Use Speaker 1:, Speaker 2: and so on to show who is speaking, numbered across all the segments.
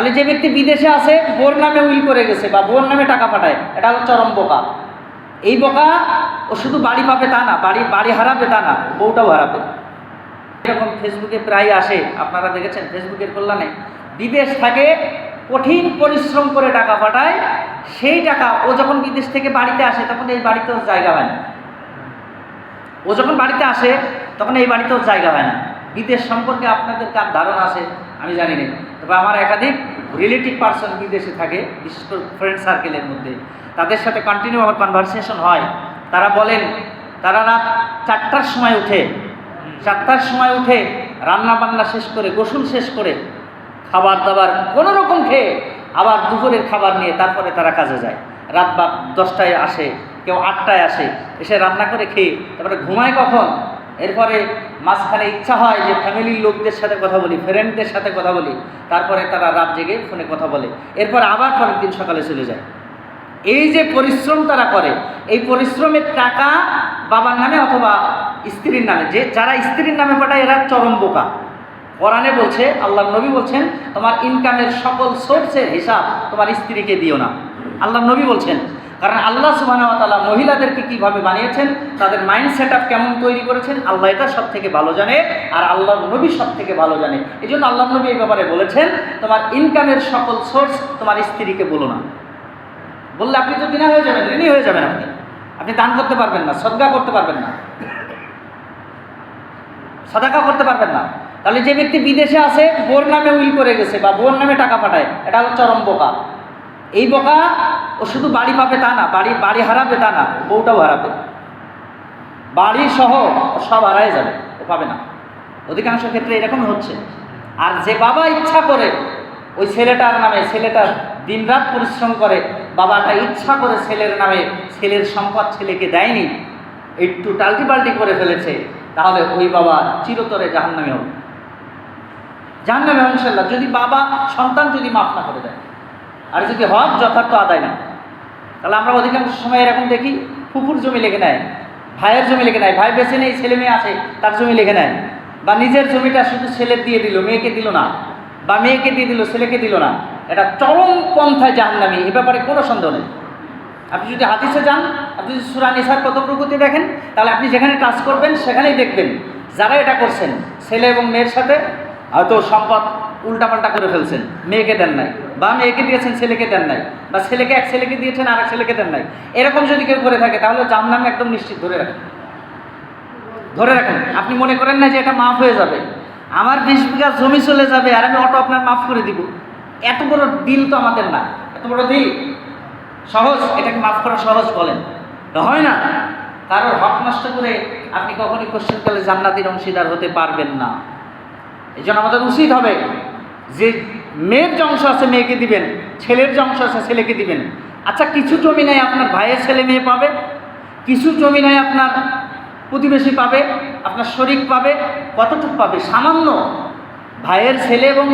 Speaker 1: তাহলে যে ব্যক্তি বিদেশে আছে, বোর নামে উইল করে গেছে বা বোর নামে টাকা পাঠায়, এটা হলো চরম বোকা। এই বোকা ও শুধু বাড়ি পাবে তা না, বাড়ি হারাবে তা না, বউটাও হারাবে। এরকম ফেসবুকে প্রায় আসে, আপনারা দেখেছেন ফেসবুকের কল্যাণে। বিদেশ থাকে, কঠিন পরিশ্রম করে টাকা পাঠায়, সেই টাকা ও যখন বিদেশ থেকে বাড়িতে আসে তখন এই বাড়িতে ওর জায়গা হয় না। ও যখন বাড়িতে আসে তখন এই বাড়িতে ওর জায়গা হয় না। বিদেশ সম্পর্কে আপনাদের কার ধারণা আছে আমি জানি না, তবে আমার একাধিক রিলেটিভ পার্সন বিদেশে থাকে, বিশেষ করে ফ্রেন্ড সার্কেলের মধ্যে। তাদের সাথে কন্টিনিউ আমার কনভারসেশন হয়। তারা বলেন তারা রাত 4টার সময় উঠে, 4টার সময় উঠে রান্না বান্না শেষ করে, গোসল শেষ করে, খাবার দাবার কোনো রকম খেয়ে আবার দুপুরের খাবার নিয়ে তারপরে তারা কাজে যায়। রাত 10টায় আসে, কেউ 8টায় আসে, এসে রান্না করে খেয়ে তারপরে ঘুমায় কখন, এরপরে মাঝখানে ইচ্ছা হয় যে ফ্যামিলির লোকদের সাথে কথা বলি, ফ্রেন্ডদের সাথে কথা বলি, তারপরে তারা রাত জেগে ফোনে কথা বলে, এরপর আবার পরের দিন সকালে চলে যায়। এই যে পরিশ্রম তারা করে, এই পরিশ্রমের টাকা বাবার নামে অথবা স্ত্রীর নামে, যারা স্ত্রীর নামে পাঠায় এরা চরম বোকা। কোরআনে বলছে, আল্লাহর নবী বলছেন, তোমার ইনকামের সকল সোর্সের হিসাব তোমার স্ত্রীকে দিও না। আল্লাহর নবী বলছেন, কারণ আল্লাহ সুবহানাহু ওয়া তাআলা মহিলাদেরকে কীভাবে বানিয়েছেন, তাদের মাইন্ড সেট আপ কেমন তৈরি করেছেন, আল্লাহ এটা সব থেকে ভালো জানে, আর আল্লাহর নবী সব থেকে ভালো জানে। এই জন্য আল্লাহর নবী এই ব্যাপারে বলেছেন, তোমার ইনকামের সকল সোর্স তোমার স্ত্রীকে বলো না। বললে আপনি তো দিনা হয়ে যাবেন, ঋণী হয়ে যাবেন। আপনি দান করতে পারবেন না, সদকা করতে পারবেন না, সাদাকা করতে পারবেন না। তাহলে যে ব্যক্তি বিদেশে আছে, বোর নামে উইল করে গেছে বা বোর নামে টাকা পাঠায়, এটা হলো চরম বোকা। এই বোকা ও শুধু বাড়ি পাবে তা না, বাড়ি হারাবে তা না, বউটাও হারাবে, বাড়ি সহ সব হারায় যাবে, ও পাবে না। অধিকাংশ ক্ষেত্রে এরকমই হচ্ছে। আর যে বাবা ইচ্ছা করে ওই ছেলেটার নামে, ছেলেটার দিনরাত পরিশ্রম করে, বাবাটা ইচ্ছা করে ছেলের নামে, ছেলের সম্পদ ছেলেকে দেয়নি, একটু টাল্টি পাল্টি করে ফেলেছে, তাহলে ওই বাবা চিরতরে জাহান্নামে হবে, জাহান্নামে ইনশাআল্লাহ, যদি বাবা সন্তান যদি মাফ না করে দেয়, আর যদি হক যথার্থ আদায় না। তাহলে আমরা অধিকাংশ সময় এরকম দেখি, ফুপুর জমি লিখে নেয়, ভাইয়ের জমি লিখে নেয়, ভাই বেঁচে নেই, ছেলে মেয়ে আছে, তার জমি লিখে নেয়, বা নিজের জমিটা শুধু ছেলের দিয়ে দিল, মেয়েকে দিল না, বা মেয়েকে দিয়ে দিল, ছেলেকে দিল না। এটা চরম পন্থায় জাহান্নামী, এ ব্যাপারে কোনো সন্দেহ নেই। আপনি যদি হাদিসে যান, আপনি যদি সূরা নিসার প্রথম রুকুতে দেখেন, তাহলে আপনি যেখানে টাচ করবেন সেখানেই দেখবেন যারা এটা করছেন, ছেলে এবং মেয়ের সাথে হয়তো সম্পদ উল্টাপাল্টা করে ফেলছেন, মেয়েকে দেন নাই, বা মেয়েকে দিয়েছেন ছেলেকে দেন নাই, বা ছেলেকে এক ছেলেকে দিয়েছেন আর এক ছেলেকে দেন নাই, এরকম যদি কেউ করে থাকে তাহলে জাহান্নামে একদম নিশ্চিত। ধরে রাখেন, ধরে রাখেন। আপনি মনে করেন না যে এটা মাফ হয়ে যাবে, আমার 20 বিঘা জমি চলে যাবে আর আমি অটো আপনার মাফ করে দিব, এত বড় দিল তো আমাদের না, এত বড় দিল সহজ, এটাকে মাফ করা সহজ বলেন, হয় না। কারোর হক নষ্ট করে আপনি কখনই কোশ্চেনকালে জান্নাতের অংশীদার হতে পারবেন না। এই জন্য আমাদের উচিত হবে যে মেয়ের যে অংশ আছে মেয়েকে দিবেন, ছেলের যে অংশ আছে ছেলেকে দিবেন। আচ্ছা, কিছু জমি নেই আপনার ভাইয়ের ছেলে মেয়ে পাবে, কিছু জমি নেই আপনার প্রতিবেশী পাবে, আপনার শরিক পাবে, কতটুকু পাবে? সামান্য। ভাইয়ের ছেলে এবং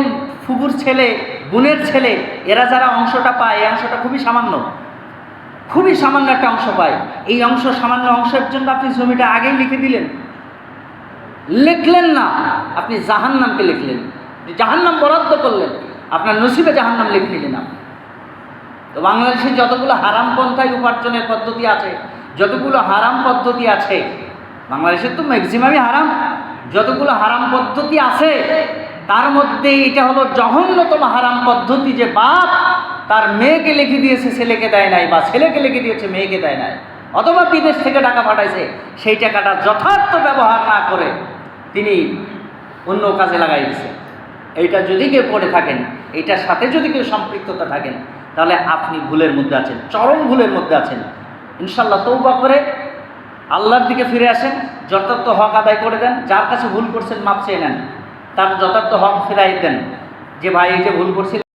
Speaker 1: ফুফুর ছেলে, বোনের ছেলে, এরা যারা অংশটা পায়, এই অংশটা খুবই সামান্য, খুবই সামান্য একটা অংশ পায়। এই অংশ, সামান্য অংশের জন্য আপনি জমিটা আগেই লিখে দিলেন, লিখলেন না, আপনি জাহান্নামকে লিখলেন, জাহান্নাম বরাদ্দ করলেন, আপনার নসিবে জাহান্নাম লিখে নিলেন আপনি। তো বাংলাদেশে যতগুলো হারাম পন্থায় উপার্জনের পদ্ধতি আছে, যতগুলো হারাম পদ্ধতি আছে, বাংলাদেশের তো ম্যাক্সিমামই হারাম, যতগুলো হারাম পদ্ধতি আছে তার মধ্যে এটা হলো জঘন্যতম হারাম পদ্ধতি, যে বাপ তার মেয়েকে লিখে দিয়েছে, ছেলেকে দেয় নাই, বা ছেলেকে লিখে দিয়েছে, মেয়েকে দেয় নাই, অথবা বিদেশ থেকে টাকা পাঠাইছে, সেই টাকাটা যথার্থ ব্যবহার না করে তিনি অন্য কাজে লাগাই দিয়েছে। এইটা যদি কেউ করে থাকেন, এইটার সাথে যদি কেউ সম্পৃক্ততা থাকেন, তাহলে আপনি ভুলের মধ্যে আছেন, চরম ভুলের মধ্যে আছেন। ইনশাআল্লাহ তওবা করে আল্লাহর দিকে ফিরে আসেন, যথার্থ হক আদায় করে দেন, যার কাছে ভুল করছেন মাপ চেয়ে নেন, তার যথার্থ হক ফিরাই দেন, যে ভাই এই যে ভুল করছিল